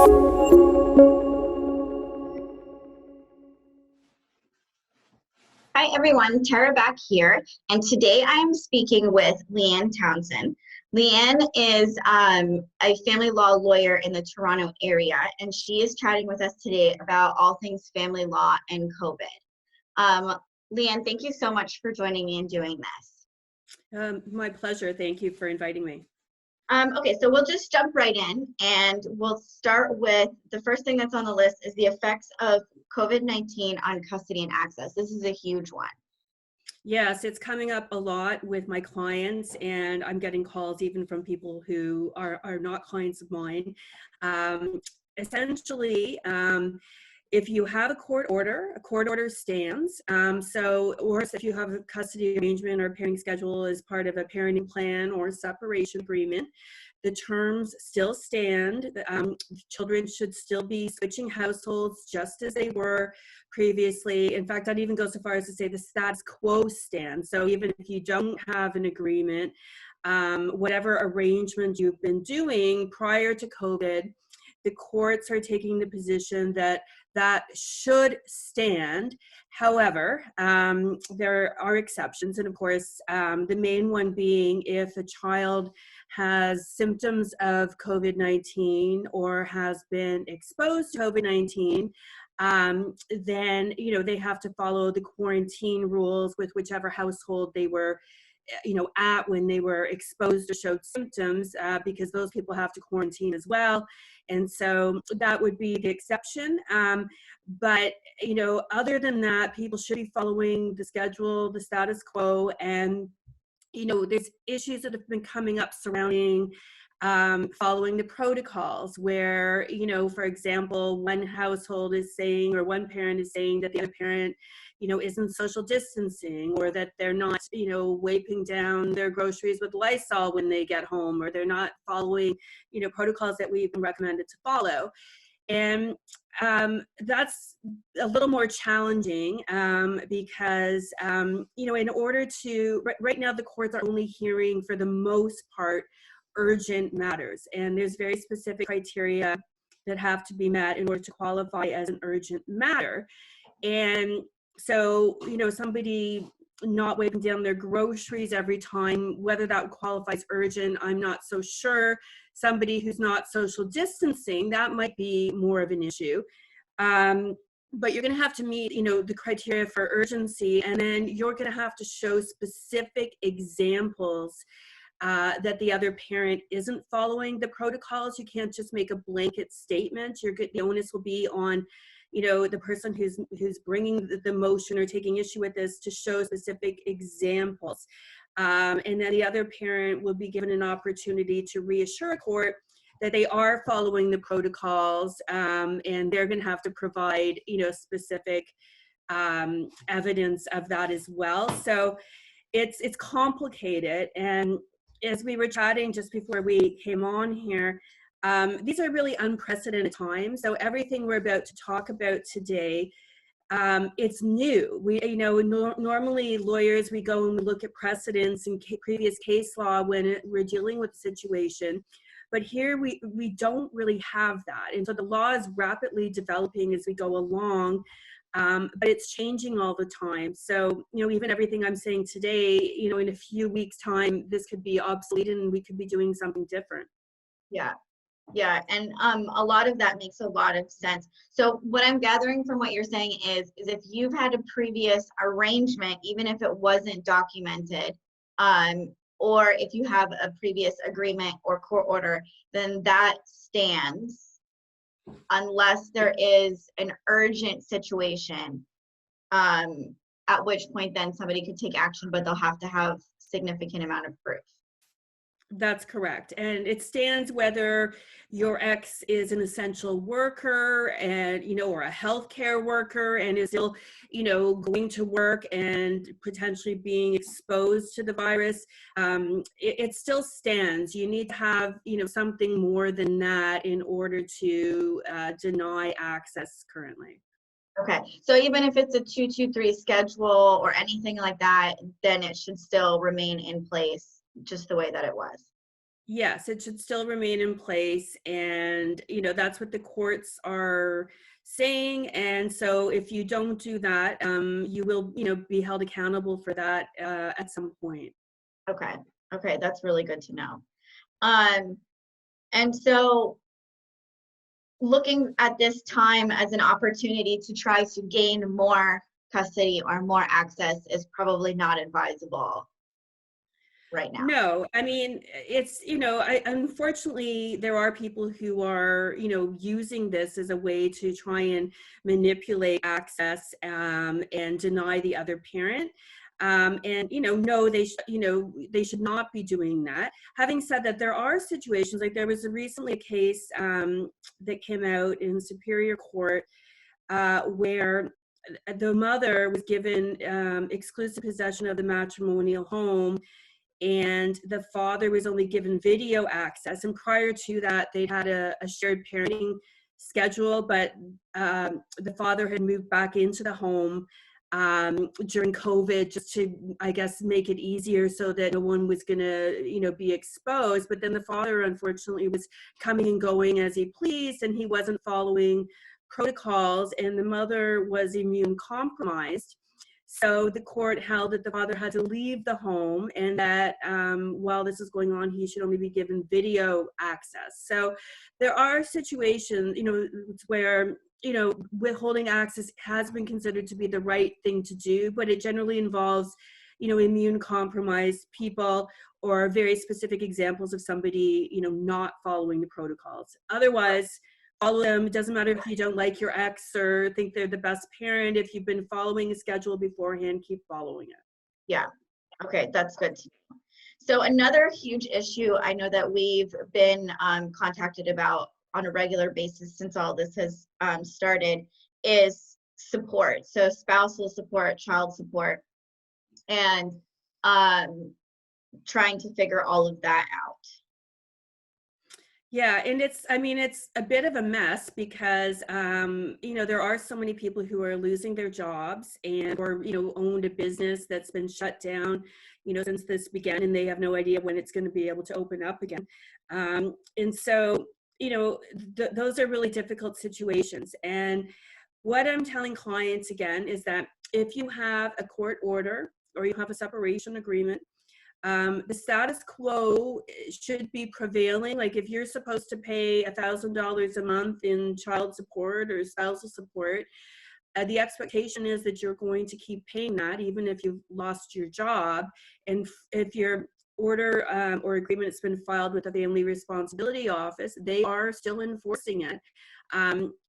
Hi everyone, Tara back here, and today I am speaking with Leanne Townsend. Leanne is a family law lawyer in the Toronto area, and she is chatting with us today about all things family law and COVID. Leanne, thank you so much for joining me and doing this. My pleasure. Thank you for inviting me. Okay, so we'll just jump right in, and we'll start with the first thing that's on the list is the effects of COVID-19 on custody and access. This is a huge one. Yes, it's coming up a lot with my clients, and I'm getting calls even from people who are not clients of mine. Essentially, if you have a court order stands. Or if you have a custody arrangement or parenting schedule as part of a parenting plan or separation agreement, the terms still stand. Children should still be switching households just as they were previously. In fact, I'd even go so far as to say the status quo stands. So even if you don't have an agreement, whatever arrangement you've been doing prior to COVID, the courts are taking the position that that should stand. However, there are exceptions, and of course, the main one being if a child has symptoms of COVID-19 or has been exposed to COVID-19, then they have to follow the quarantine rules with whichever household they were at when they were exposed or showed symptoms, because those people have to quarantine as well. And so that would be the exception. But other than that, people should be following the schedule, the status quo. And there's issues that have been coming up surrounding following the protocols where, for example, one household is saying, or one parent is saying that the other parent, isn't social distancing, or that they're not, wiping down their groceries with Lysol when they get home, or they're not following, protocols that we've been recommended to follow. And that's a little more challenging because, in order to, right now the courts are only hearing, for the most part, urgent matters. And there's very specific criteria that have to be met in order to qualify as an urgent matter. And so, somebody not wiping down their groceries every time, whether that qualifies urgent, I'm not so sure. Somebody who's not social distancing, that might be more of an issue. But you're going to have to meet, the criteria for urgency, and then you're going to have to show specific examples that the other parent isn't following the protocols. You can't just make a blanket statement. The onus will be on the person who's bringing the motion or taking issue with this to show specific examples. And then the other parent will be given an opportunity to reassure a court that they are following the protocols, and they're going to have to provide, specific evidence of that as well. So it's complicated. And as we were chatting just before we came on here, these are really unprecedented times. So everything we're about to talk about today, it's new. We, normally lawyers, we go and we look at precedents and previous case law when we're dealing with the situation. But here we don't really have that. And so the law is rapidly developing as we go along, but it's changing all the time. So, even everything I'm saying today, in a few weeks' time, this could be obsolete and we could be doing something different. Yeah, and a lot of that makes a lot of sense. So what I'm gathering from what you're saying is if you've had a previous arrangement, even if it wasn't documented, or if you have a previous agreement or court order, then that stands unless there is an urgent situation, at which point then somebody could take action, but they'll have to have significant amount of proof. That's correct. And it stands whether your ex is an essential worker and, or a healthcare worker and is still, going to work and potentially being exposed to the virus. It still stands. You need to have, something more than that in order to deny access currently. Okay, so even if it's a 223 schedule or anything like that, then it should still remain in place just the way that it was. Yes, it should still remain in place, and that's what the courts are saying. And so, if you don't do that, you will, be held accountable for that at some point. Okay. Okay, that's really good to know. Um, and so looking at this time as an opportunity to try to gain more custody or more access is probably not advisable right now. No, I mean, it's, unfortunately, there are people who are, using this as a way to try and manipulate access and deny the other parent. And, no, they should not be doing that. Having said that, there are situations, like there was recently a case that came out in Superior Court where the mother was given exclusive possession of the matrimonial home, and the father was only given video access. And prior to that, they'd had a shared parenting schedule, but the father had moved back into the home during COVID, just to, I guess, make it easier so that no one was going to, be exposed. But then the father, unfortunately, was coming and going as he pleased, and he wasn't following protocols, and the mother was immune compromised. So the court held that the father had to leave the home, and that while this is going on, he should only be given video access. So there are situations, where, withholding access has been considered to be the right thing to do, but it generally involves, immune compromised people, or very specific examples of somebody, not following the protocols. Otherwise, follow them. It doesn't matter if you don't like your ex or think they're the best parent. If you've been following a schedule beforehand, keep following it. Yeah. Okay, that's good to know. So another huge issue I know that we've been contacted about on a regular basis since all this has started is support. So spousal support, child support, and trying to figure all of that out. Yeah, and it's a bit of a mess because, there are so many people who are losing their jobs, and or, owned a business that's been shut down, since this began, and they have no idea when it's going to be able to open up again. And so, those are really difficult situations. And what I'm telling clients again is that if you have a court order or you have a separation agreement, the status quo should be prevailing. Like if you're supposed to pay $1,000 a month in child support or spousal support, the expectation is that you're going to keep paying that even if you've lost your job. And if your order or agreement has been filed with the Family Responsibility Office, they are still enforcing it.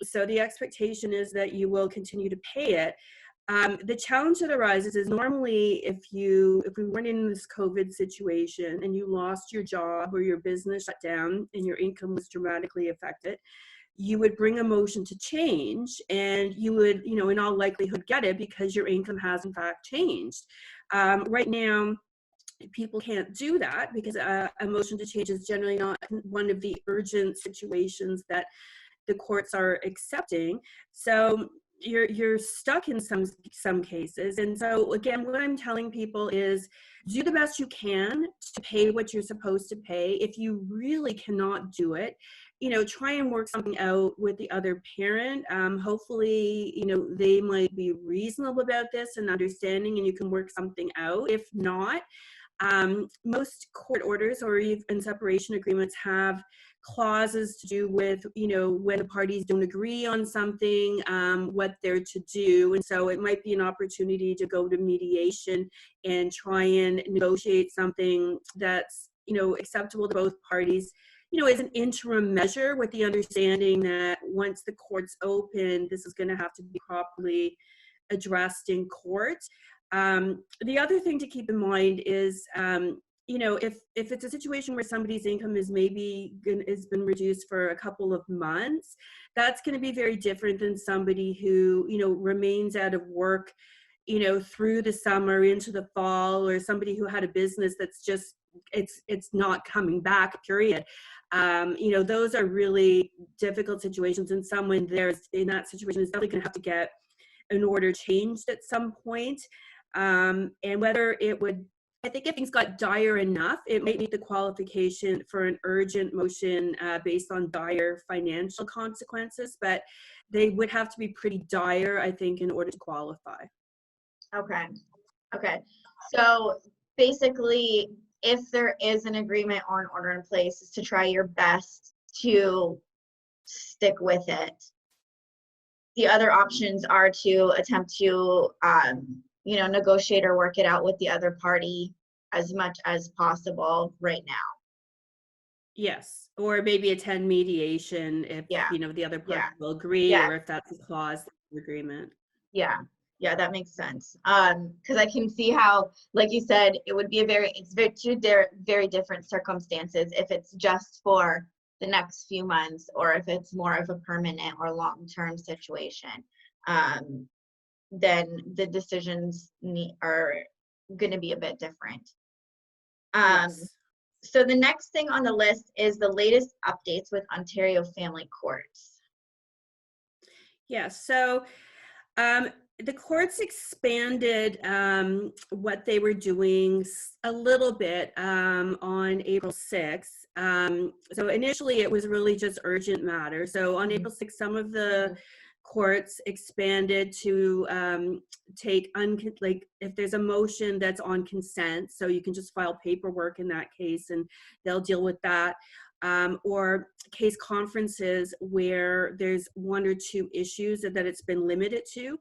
So the expectation is that you will continue to pay it. The challenge that arises is normally if we weren't in this COVID situation and you lost your job or your business shut down and your income was dramatically affected, you would bring a motion to change, and you would, in all likelihood get it because your income has in fact changed. Right now, people can't do that because a motion to change is generally not one of the urgent situations that the courts are accepting. So you're stuck in some cases. And so again, what I'm telling people is do the best you can to pay what you're supposed to pay. If you really cannot do it, try and work something out with the other parent. Hopefully, they might be reasonable about this and understanding, and you can work something out. If not, most court orders or even separation agreements have clauses to do with, when the parties don't agree on something, what they're to do. And so it might be an opportunity to go to mediation and try and negotiate something that's, acceptable to both parties, as an interim measure, with the understanding that once the court's open, this is going to have to be properly addressed in court. The other thing to keep in mind is, if it's a situation where somebody's income has been reduced for a couple of months, that's going to be very different than somebody who, remains out of work, through the summer into the fall, or somebody who had a business that's just, it's not coming back, period. Those are really difficult situations, and someone there's in that situation is definitely going to have to get an order changed at some point. And whether it would I think if things got dire enough, it might meet the qualification for an urgent motion based on dire financial consequences, but they would have to be pretty dire, I think, in order to qualify. Okay. Okay. So basically, if there is an agreement or an order in place, is to try your best to stick with it. The other options are to attempt to, negotiate or work it out with the other party as much as possible right now. Yes, or maybe attend mediation if, Yeah. the other party Yeah. will agree, Yeah. or if that's a clause in the agreement. Yeah. Yeah, that makes sense. Because I can see how, like you said, it would be it's two very different circumstances if it's just for the next few months or if it's more of a permanent or long-term situation. Then the decisions are going to be a bit different. Yes. So the next thing on the list is the latest updates with Ontario Family Courts. Yeah, so the courts expanded what they were doing a little bit on April 6th. So initially it was really just urgent matters. So on April 6th, some of the courts expanded to take, if there's a motion that's on consent, so you can just file paperwork in that case and they'll deal with that. Or case conferences where there's one or two issues that it's been limited to.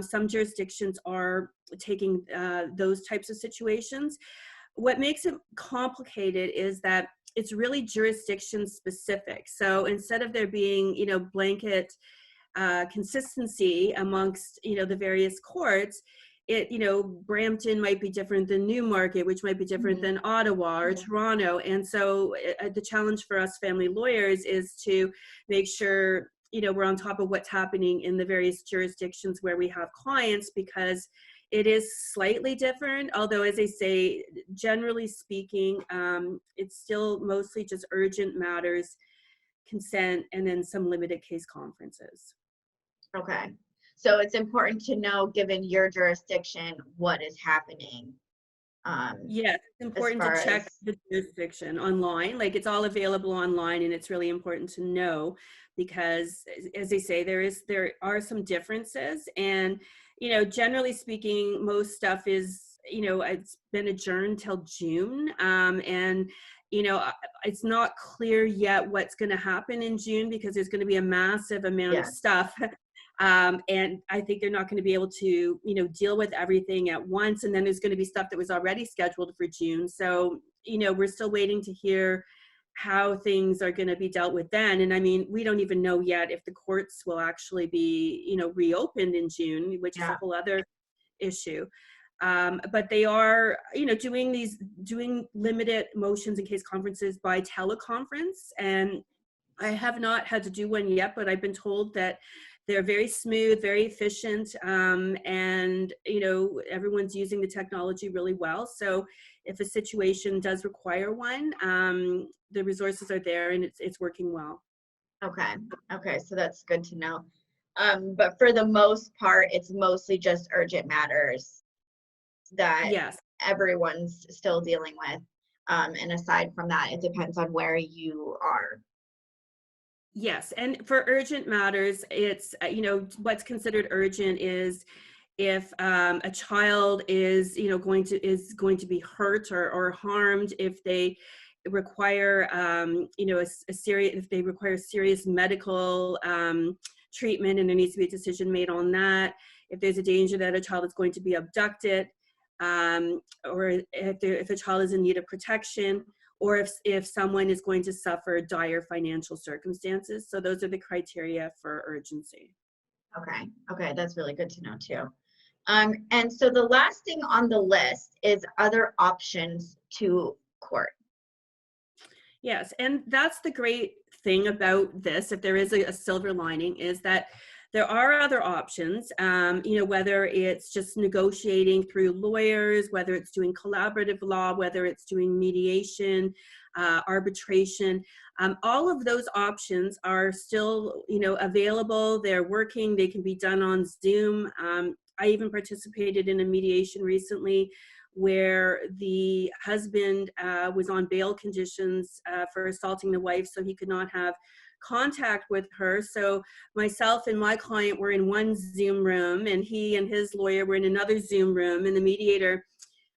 Some jurisdictions are taking those types of situations. What makes it complicated is that it's really jurisdiction specific. So instead of there being, blanket consistency amongst, the various courts, Brampton might be different than Newmarket, which might be different than Ottawa or Toronto. And so the challenge for us family lawyers is to make sure, we're on top of what's happening in the various jurisdictions where we have clients, because it is slightly different. Although, as I say, generally speaking, it's still mostly just urgent matters, consent, and then some limited case conferences. Okay. So it's important to know, given your jurisdiction, what is happening. Yes, it's important to check the jurisdiction online. Like, it's all available online, and it's really important to know because, as they say, there are some differences. And, generally speaking, most stuff is, it's been adjourned till June. And, it's not clear yet what's going to happen in June because there's going to be a massive amount of stuff. And I think they're not going to be able to, deal with everything at once. And then there's going to be stuff that was already scheduled for June. So, we're still waiting to hear how things are going to be dealt with then. And I mean, we don't even know yet if the courts will actually be, reopened in June, which is a whole other issue. But they are, doing limited motions and case conferences by teleconference. And I have not had to do one yet, but I've been told that they're very smooth, very efficient, and everyone's using the technology really well. So if a situation does require one, the resources are there and it's working well. Okay, so that's good to know. But for the most part, it's mostly just urgent matters that everyone's still dealing with. And aside from that, it depends on where you are. Yes, and for urgent matters, it's, what's considered urgent is if a child is, going to be hurt or harmed, if they require, if they require serious medical treatment, and there needs to be a decision made on that. If there's a danger that a child is going to be abducted, or if a child is in need of protection, or if someone is going to suffer dire financial circumstances. So those are the criteria for urgency. Okay, that's really good to know too. And so the last thing on the list is other options to court. Yes, and that's the great thing about this, if there is a silver lining, is that there are other options, whether it's just negotiating through lawyers, whether it's doing collaborative law, whether it's doing mediation, arbitration. All of those options are still, available. They're working. They can be done on Zoom. I even participated in a mediation recently where the husband was on bail conditions for assaulting the wife, so he could not have contact with her. So myself and my client were in one Zoom room, and he and his lawyer were in another Zoom room, and the mediator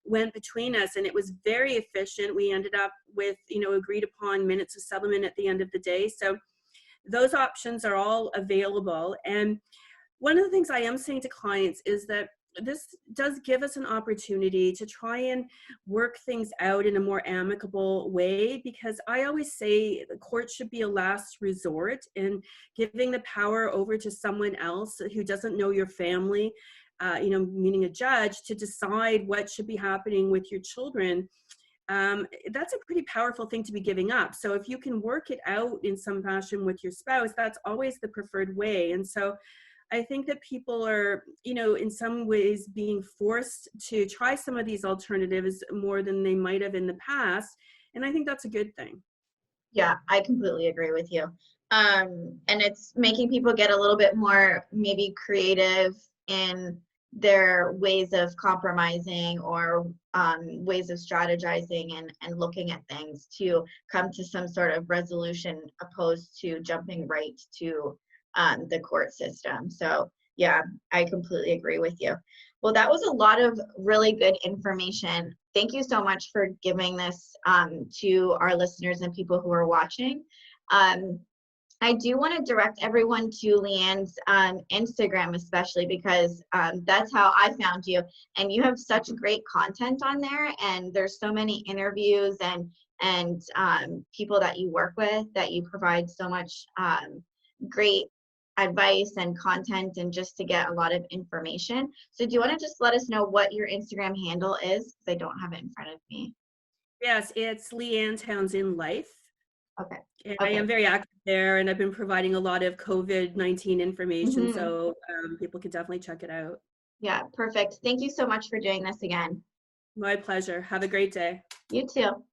went between us, and it was very efficient. We ended up with, agreed upon minutes of settlement at the end of the day. So those options are all available. And one of the things I am saying to clients is that this does give us an opportunity to try and work things out in a more amicable way, because I always say the court should be a last resort, and giving the power over to someone else who doesn't know your family, meaning a judge, to decide what should be happening with your children. That's a pretty powerful thing to be giving up. So if you can work it out in some fashion with your spouse, that's always the preferred way. And so I think that people are, in some ways being forced to try some of these alternatives more than they might have in the past. And I think that's a good thing. Yeah, I completely agree with you. And it's making people get a little bit more maybe creative in their ways of compromising, or ways of strategizing and looking at things to come to some sort of resolution, opposed to jumping right to the court system. So yeah, I completely agree with you. Well, that was a lot of really good information. Thank you so much for giving this to our listeners and people who are watching. I do want to direct everyone to Leanne's Instagram, especially because that's how I found you. And you have such great content on there, and there's so many interviews and people that you work with, that you provide so much great advice and content, and just to get a lot of information. So do you want to just let us know what your Instagram handle is? Because I don't have it in front of me. Yes, it's Leanne Townsend Life. Okay. I am very active there, and I've been providing a lot of COVID-19 information, so people can definitely check it out. Yeah, perfect. Thank you so much for doing this again. My pleasure. Have a great day. You too.